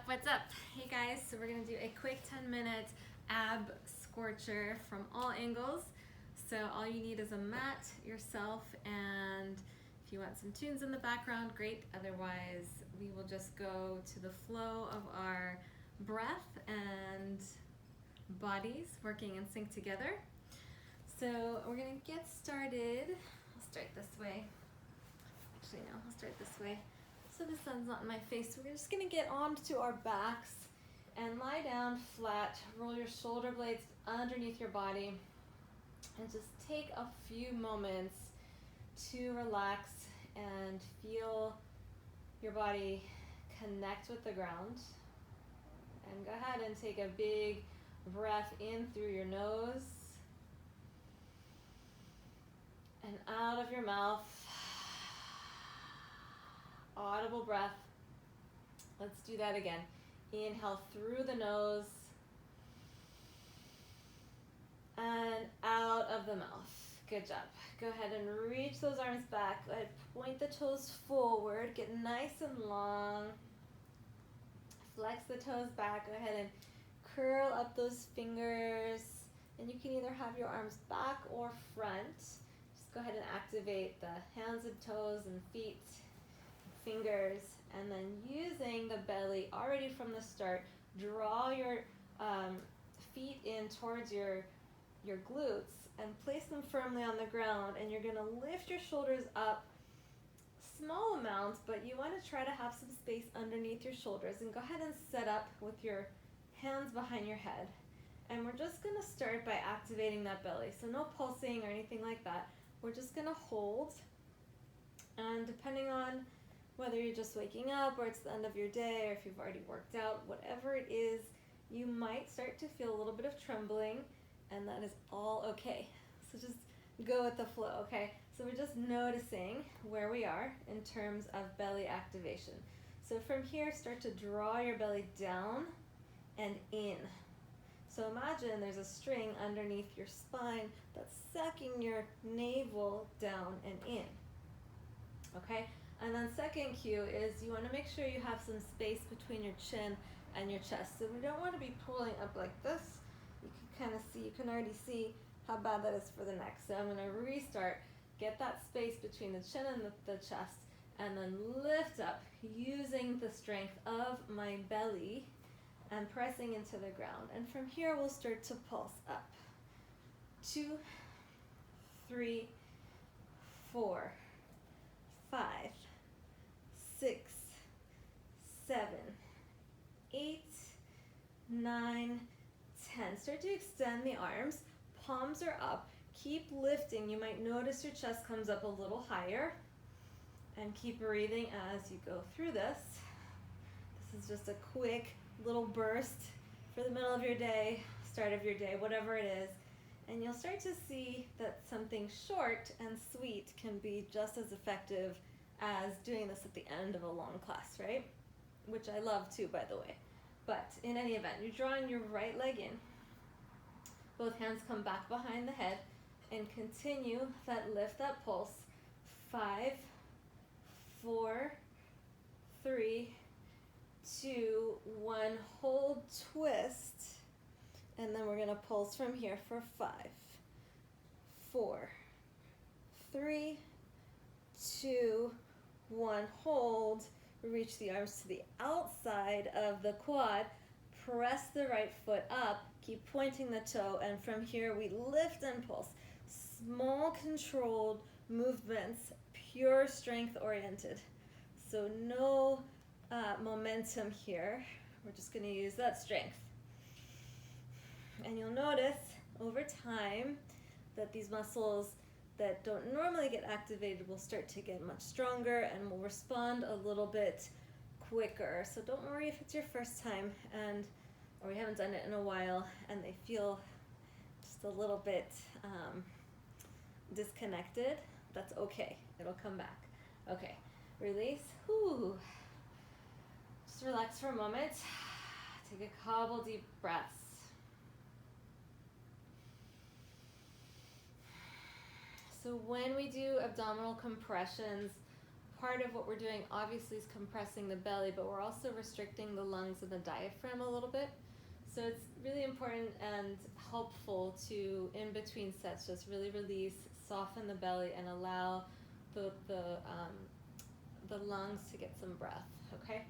What's up? Hey guys, so we're gonna do a quick 10-minute ab scorcher from all angles. So all you need is a mat, yourself, and if you want some tunes in the background, great. Otherwise, we will just go to the flow of our breath and bodies working in sync together. So we're gonna get started. I'll start this way. Actually, no, I'll start this way. So the sun's not in my face. So we're just gonna get onto our backs and lie down flat. Roll your shoulder blades underneath your body and just take a few moments to relax and feel your body connect with the ground. And go ahead and take a big breath in through your nose and out of your mouth. Audible breath. Let's do that again. Inhale through the nose and out of the mouth. Good job. Go ahead and reach those arms back. Go ahead, point the toes forward. Get nice and long. Flex the toes back. Go ahead and curl up those fingers. And you can either have your arms back or front. Just go ahead and activate the hands and toes and feet, fingers, and then using the belly already from the start, draw your feet in towards your glutes and place them firmly on the ground, and you're going to lift your shoulders up small amounts, but you want to try to have some space underneath your shoulders, and go ahead and set up with your hands behind your head. And we're just going to start by activating that belly, so no pulsing or anything like that. We're just going to hold, and depending on whether you're just waking up or it's the end of your day or if you've already worked out, whatever it is, you might start to feel a little bit of trembling, and that is all okay. So just go with the flow, okay? So we're just noticing where we are in terms of belly activation. So from here, start to draw your belly down and in. So imagine there's a string underneath your spine that's sucking your navel down and in, okay? And then second cue is you want to make sure you have some space between your chin and your chest. So we don't want to be pulling up like this. You can kind of see, you can already see how bad that is for the neck. So I'm going to restart, get that space between the chin and the chest, and then lift up using the strength of my belly and pressing into the ground. And from here we'll start to pulse up. 2, 3, 4, 5, 6, 7, 8, 9, 10. Start to extend the arms. Palms are up. Keep lifting. You might notice your chest comes up a little higher. And keep breathing as you go through this. This is just a quick little burst for the middle of your day, start of your day, whatever it is. And you'll start to see that something short and sweet can be just as effective as doing this at the end of a long class, right? Which I love too, by the way. But in any event, you're drawing your right leg in. Both hands come back behind the head and continue that lift, that pulse. 5, 4, 3, 2, 1. Hold, twist. And then we're going to pulse from here for 5, 4, 3, 2, 1. Hold. Reach the arms to the outside of the quad. Press the right foot up. Keep pointing the toe. And from here we lift and pulse. Small controlled movements, pure strength oriented. So no momentum here. We're just going to use that strength. And you'll notice over time that these muscles that don't normally get activated will start to get much stronger and will respond a little bit quicker. So don't worry if it's your first time or you haven't done it in a while and they feel just a little bit disconnected. That's okay. It'll come back. Okay, release. Whew. Just relax for a moment. Take a couple deep breaths. So when we do abdominal compressions, part of what we're doing obviously is compressing the belly, but we're also restricting the lungs and the diaphragm a little bit. So it's really important and helpful to, in between sets, just really release, soften the belly, and allow the lungs to get some breath, okay?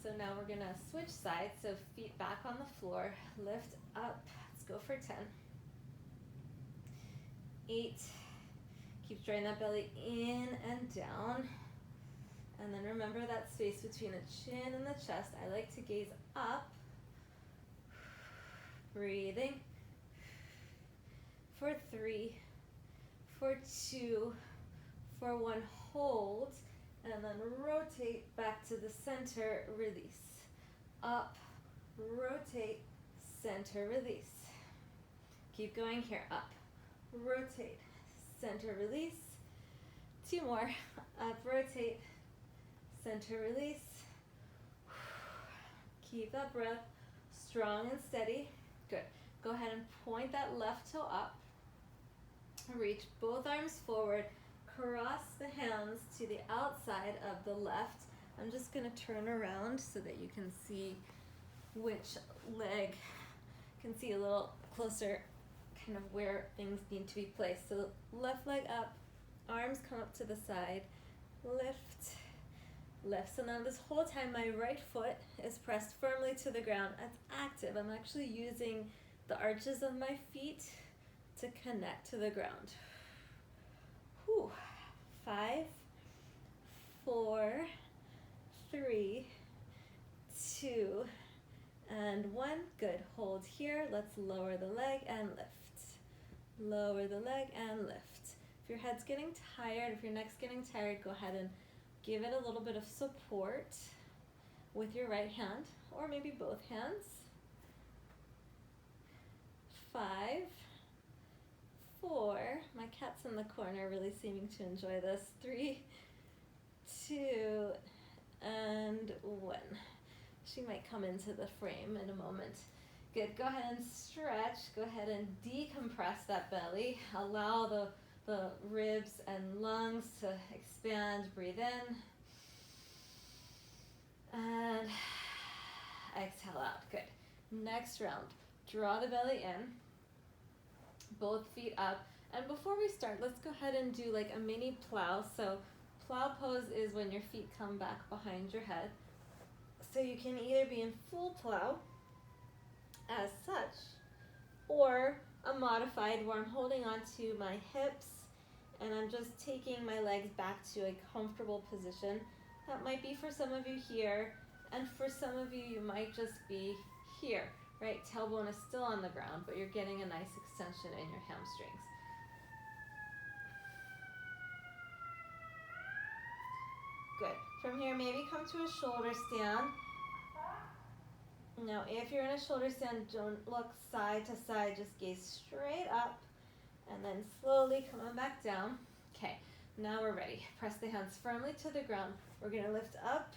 So now we're gonna switch sides, so feet back on the floor, lift up, let's go for 10. 8, keep drawing that belly in and down. And then remember that space between the chin and the chest. I like to gaze up, breathing, for 3, for 2, for 1, hold, and then rotate back to the center, release. Up, rotate, center, release. Keep going here, up, rotate, center, release. 2 more, up, rotate, center, release. Keep that breath strong and steady. Good. Go ahead and point that left toe up. Reach both arms forward. Cross the hands to the outside of the left. I'm just going to turn around so that you can see which leg, can see a little closer kind of where things need to be placed. So left leg up, arms come up to the side, lift, lift. So now this whole time my right foot is pressed firmly to the ground. It's active. I'm actually using the arches of my feet to connect to the ground. Whew. 5, 4, 3, 2, and 1. Good. Hold here. Let's lower the leg and lift. Lower the leg and lift. If your head's getting tired, if your neck's getting tired, go ahead and give it a little bit of support with your right hand, or maybe both hands. 5, 4, my cat's in the corner really seeming to enjoy this. 3, 2, and 1. She might come into the frame in a moment. Good, go ahead and stretch. Go ahead and decompress that belly. Allow the ribs and lungs to expand. Breathe in. And exhale out. Good. Next round. Draw the belly in. Both feet up. And before we start, let's go ahead and do like a mini plow. So plow pose is when your feet come back behind your head. So you can either be in full plow as such, or a modified where I'm holding onto my hips and I'm just taking my legs back to a comfortable position. That might be for some of you here, and for some of you, you might just be here, right? Tailbone is still on the ground, but you're getting a nice extension in your hamstrings. Good. From here, maybe come to a shoulder stand. Now, if you're in a shoulder stand, don't look side to side, just gaze straight up, and then slowly coming back down. Okay, now we're ready. Press the hands firmly to the ground. We're gonna lift up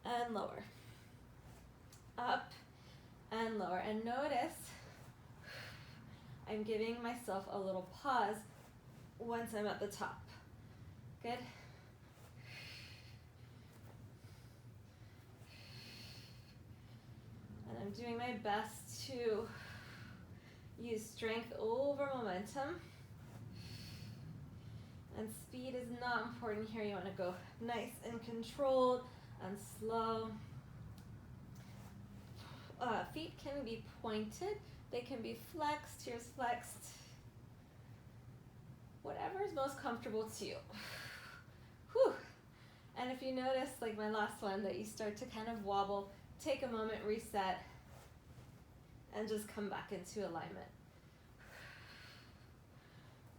and lower. Up and lower. And notice, I'm giving myself a little pause once I'm at the top. Good. And I'm doing my best to use strength over momentum. And speed is not important here. You want to go nice and controlled and slow. Feet can be pointed. They can be flexed. Here's flexed. Whatever is most comfortable to you. Whew. And if you notice, like my last one, that you start to kind of wobble, take a moment, reset, and just come back into alignment.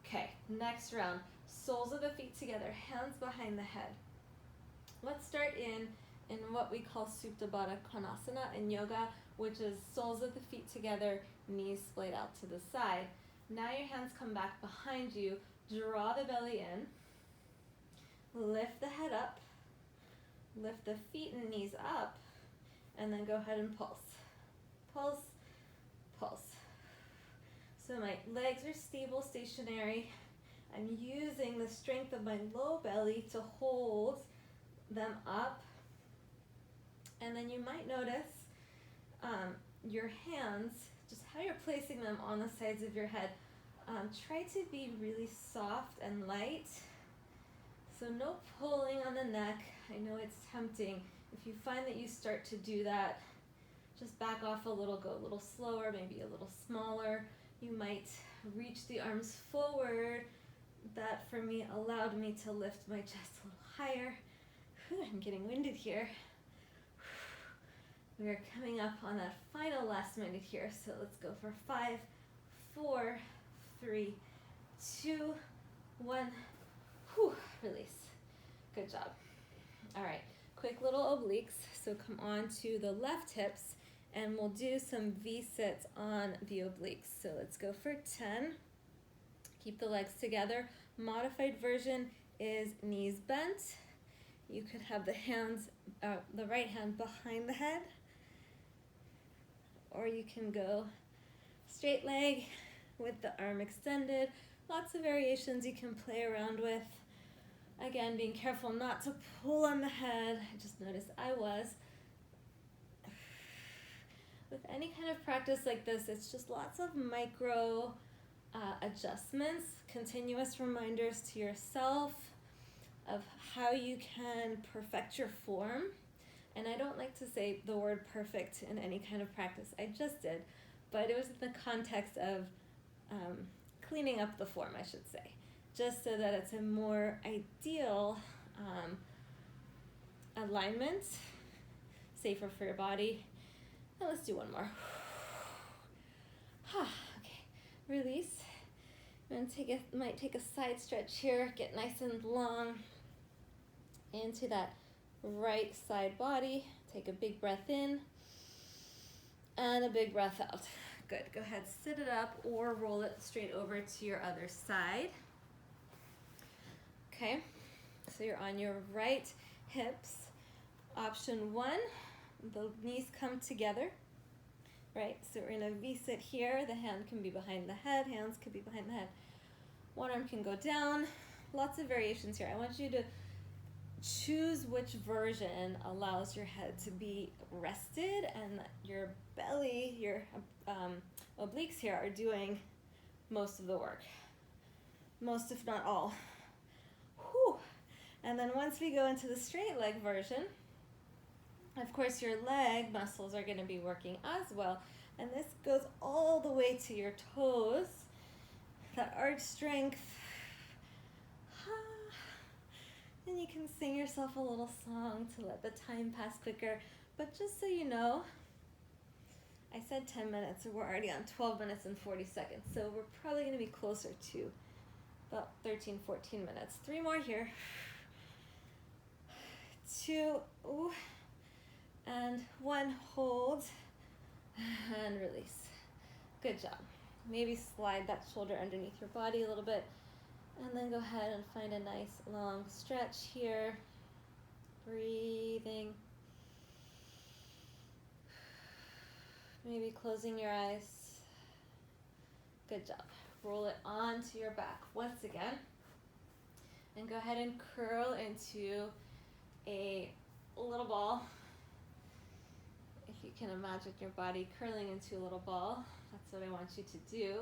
Okay, next round. Soles of the feet together, hands behind the head. Let's start in what we call Supta Baddha Konasana in yoga, which is soles of the feet together, knees splayed out to the side. Now your hands come back behind you, draw the belly in, lift the head up, lift the feet and knees up, and then go ahead and pulse. Pulse, pulse. So my legs are stable, stationary. I'm using the strength of my low belly to hold them up. And then you might notice your hands, just how you're placing them on the sides of your head. Try to be really soft and light. So no pulling on the neck. I know it's tempting. If you find that you start to do that, just back off a little, go a little slower, maybe a little smaller. You might reach the arms forward. That for me allowed me to lift my chest a little higher. Whew, I'm getting winded here. We are coming up on that final last minute here, so let's go for 5, 4, 3, 2, 1. Whew, release. Good job. All right, quick little obliques. So come on to the left hips, and we'll do some V-sits on the obliques. So let's go for 10. Keep the legs together. Modified version is knees bent. You could have the hands, the right hand behind the head, or you can go straight leg with the arm extended. Lots of variations you can play around with. Again, being careful not to pull on the head. I just noticed I was. With any kind of practice like this, it's just lots of micro adjustments, continuous reminders to yourself of how you can perfect your form. And I don't like to say the word perfect in any kind of practice. I just did, but it was in the context of cleaning up the form, I should say, just so that it's a more ideal alignment, safer for your body. Now let's do one more. Okay, release. And might take a side stretch here, get nice and long into that right side body. Take a big breath in and a big breath out. Good, go ahead, sit it up or roll it straight over to your other side. Okay, so you're on your right hips. Option 1, the knees come together, right? So we're in a V-sit here. The hand can be behind the head, hands can be behind the head. One arm can go down. Lots of variations here. I want you to choose which version allows your head to be rested and your belly, your obliques here are doing most of the work. Most, if not all. Whew. And then once we go into the straight leg version, of course your leg muscles are going to be working as well. And this goes all the way to your toes. That arch strength. And you can sing yourself a little song to let the time pass quicker. But just so you know, I said 10 minutes, so we're already on 12 minutes and 40 seconds. So we're probably going to be closer to about 13, 14 minutes. 3 more here. 2, and 1, hold, and release. Good job. Maybe slide that shoulder underneath your body a little bit, and then go ahead and find a nice long stretch here. Breathing. Maybe closing your eyes. Good job. Roll it onto your back once again. And go ahead and curl into a little ball. If you can imagine your body curling into a little ball, that's what I want you to do.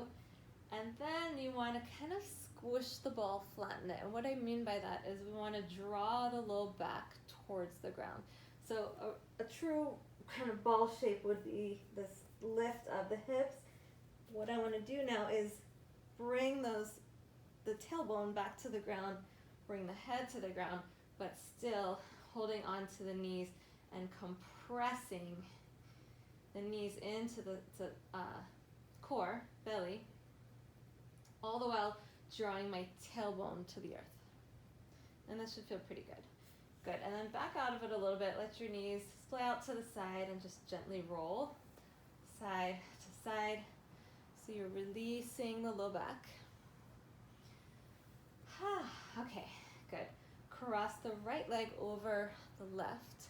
And then you want to kind of squish the ball, flatten it. And what I mean by that is we want to draw the low back towards the ground. So a true kind of ball shape would be this lift of the hips. What I want to do now is bring the tailbone back to the ground, bring the head to the ground, but still holding on to the knees and compressing the knees into the core, belly, all the while drawing my tailbone to the earth. And this should feel pretty good. Good, and then back out of it a little bit. Let your knees splay out to the side and just gently roll side to side. So you're releasing the low back. Okay, good. Cross the right leg over the left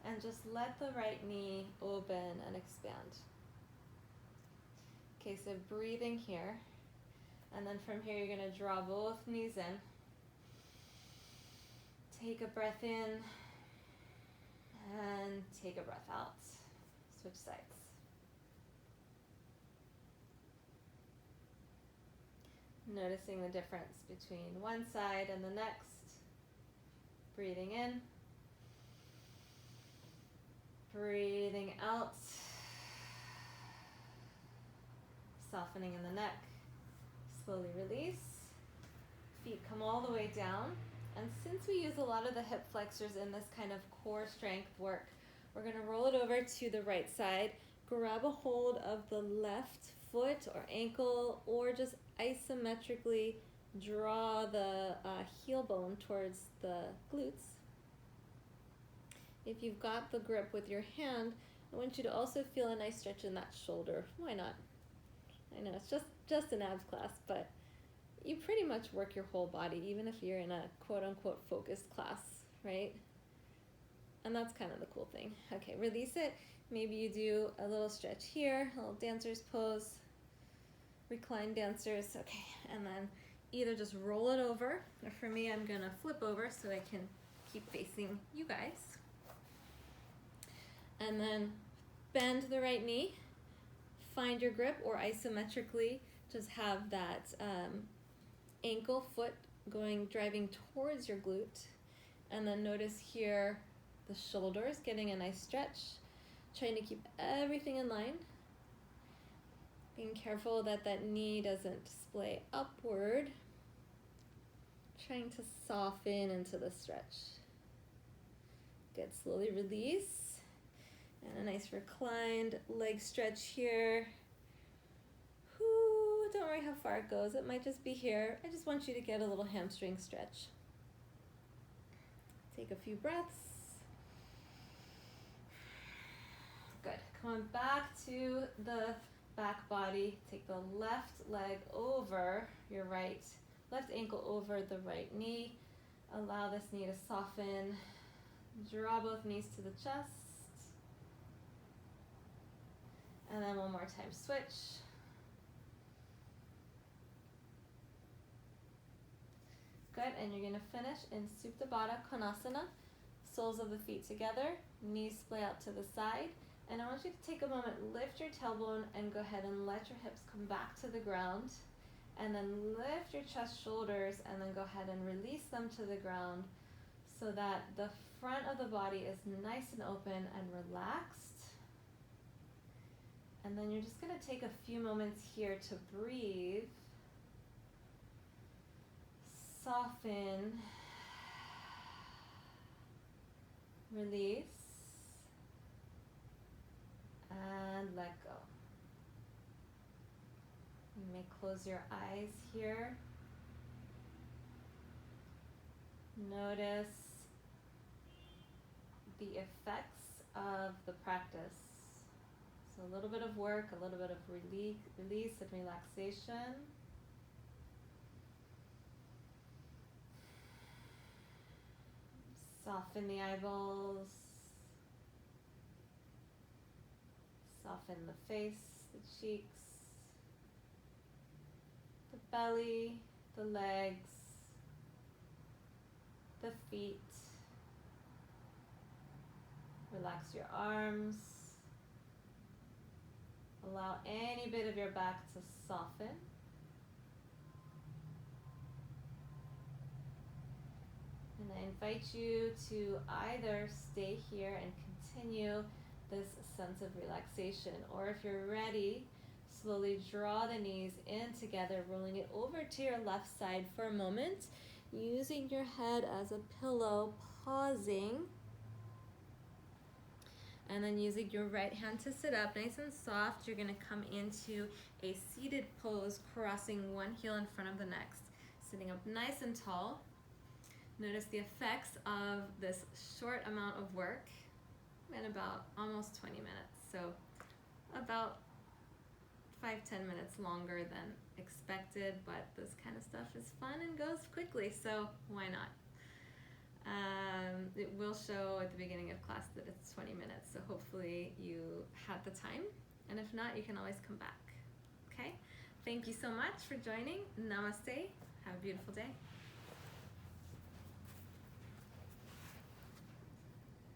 and just let the right knee open and expand. Okay, so breathing here. And then from here, you're going to draw both knees in. Take a breath in And take a breath out. Switch sides. Noticing the difference between one side and the next. Breathing in. Breathing out. Softening in the neck. Slowly release. Feet come all the way down. And since we use a lot of the hip flexors in this kind of core strength work, we're going to roll it over to the right side. Grab a hold of the left foot or ankle, or just isometrically draw the heel bone towards the glutes. If you've got the grip with your hand, I want you to also feel a nice stretch in that shoulder. Why not? I know it's just an abs class, but you pretty much work your whole body, even if you're in a quote-unquote focused class, right? And that's kind of the cool thing. Okay, release it. Maybe you do a little stretch here, a little dancer's pose, recline dancers. Okay, and then either just roll it over, or for me, I'm gonna flip over so I can keep facing you guys. And then bend the right knee, find your grip, or isometrically just have that ankle, foot driving towards your glute. And then notice here the shoulders getting a nice stretch, trying to keep everything in line. Being careful that that knee doesn't splay upward. Trying to soften into the stretch. Good, slowly release. And a nice reclined leg stretch here. Whew, don't worry how far it goes. It might just be here. I just want you to get a little hamstring stretch. Take a few breaths. Good. Come on back to the back body. Take the left leg over your right, left ankle over the right knee. Allow this knee to soften. Draw both knees to the chest. And then one more time, switch. Good, and you're gonna finish in Supta Baddha Konasana. Soles of the feet together, knees splay out to the side. And I want you to take a moment, lift your tailbone and go ahead and let your hips come back to the ground. And then lift your chest, shoulders, and then go ahead and release them to the ground so that the front of the body is nice and open and relaxed. And then you're just going to take a few moments here to breathe, soften, release, and let go. You may close your eyes here. Notice the effects of the practice. So a little bit of work, a little bit of release and relaxation. Soften the eyeballs. Soften the face, the cheeks, the belly, the legs, the feet. Relax your arms. Allow any bit of your back to soften. And I invite you to either stay here and continue this sense of relaxation, or if you're ready, slowly draw the knees in together, rolling it over to your left side for a moment, using your head as a pillow, pausing. And then using your right hand to sit up nice and soft, you're going to come into a seated pose, crossing one heel in front of the next. Sitting up nice and tall. Notice the effects of this short amount of work in about almost 20 minutes. So about 5-10 minutes longer than expected, but this kind of stuff is fun and goes quickly, so why not? It will show at the beginning of class that it's 20 minutes, so hopefully you had the time, and if not, you can always come back. Okay? Thank you so much for joining. Namaste. Have a beautiful day.